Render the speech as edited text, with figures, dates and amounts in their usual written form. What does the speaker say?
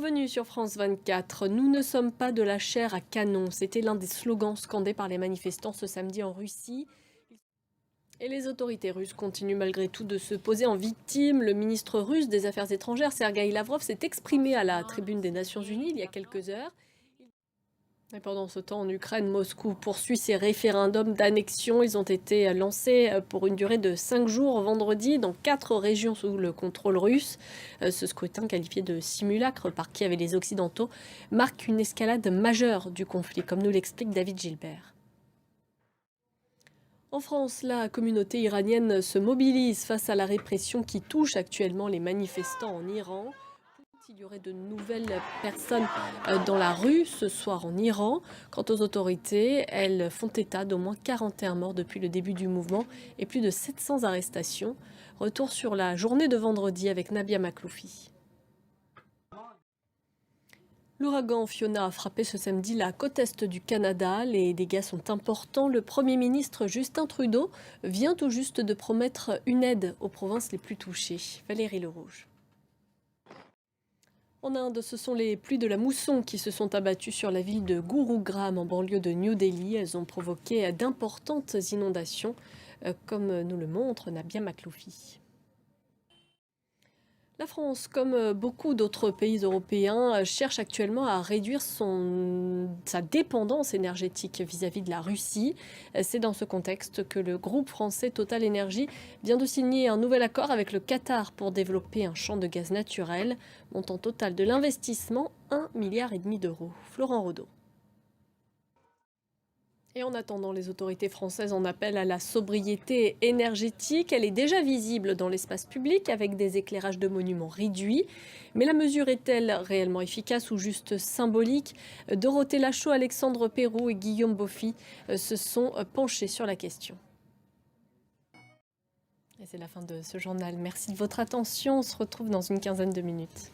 Bienvenue sur France 24. Nous ne sommes pas de la chair à canon. C'était l'un des slogans scandés par les manifestants ce samedi en Russie. Et les autorités russes continuent malgré tout de se poser en victime. Le ministre russe des Affaires étrangères, Sergueï Lavrov, s'est exprimé à la tribune des Nations Unies il y a quelques heures. Et pendant ce temps, en Ukraine, Moscou poursuit ses référendums d'annexion. Ils ont été lancés pour une durée de 5 jours vendredi dans 4 régions sous le contrôle russe. Ce scrutin, qualifié de simulacre par Kiev et les Occidentaux, marque une escalade majeure du conflit, comme nous l'explique David Gilbert. En France, la communauté iranienne se mobilise face à la répression qui touche actuellement les manifestants en Iran. Il y aurait de nouvelles personnes dans la rue ce soir en Iran. Quant aux autorités, elles font état d'au moins 41 morts depuis le début du mouvement et plus de 700 arrestations. Retour sur la journée de vendredi avec Nabia Makloufi. L'ouragan Fiona a frappé ce samedi la côte est du Canada. Les dégâts sont importants. Le Premier ministre Justin Trudeau vient tout juste de promettre une aide aux provinces les plus touchées. Valérie Lerouge. En Inde, ce sont les pluies de la mousson qui se sont abattues sur la ville de Gurugram en banlieue de New Delhi. Elles ont provoqué d'importantes inondations, comme nous le montre Nabia Makloufi. La France, comme beaucoup d'autres pays européens, cherche actuellement à réduire sa dépendance énergétique vis-à-vis de la Russie. C'est dans ce contexte que le groupe français Total Énergie vient de signer un nouvel accord avec le Qatar pour développer un champ de gaz naturel. Montant total de l'investissement, 1,5 milliard d'euros. Florent Rodeau. Et en attendant, les autorités françaises en appellent à la sobriété énergétique. Elle est déjà visible dans l'espace public avec des éclairages de monuments réduits. Mais la mesure est-elle réellement efficace ou juste symbolique? Dorothée Lachaud, Alexandre Perroux et Guillaume Boffy se sont penchés sur la question. Et c'est la fin de ce journal. Merci de votre attention. On se retrouve dans une quinzaine de minutes.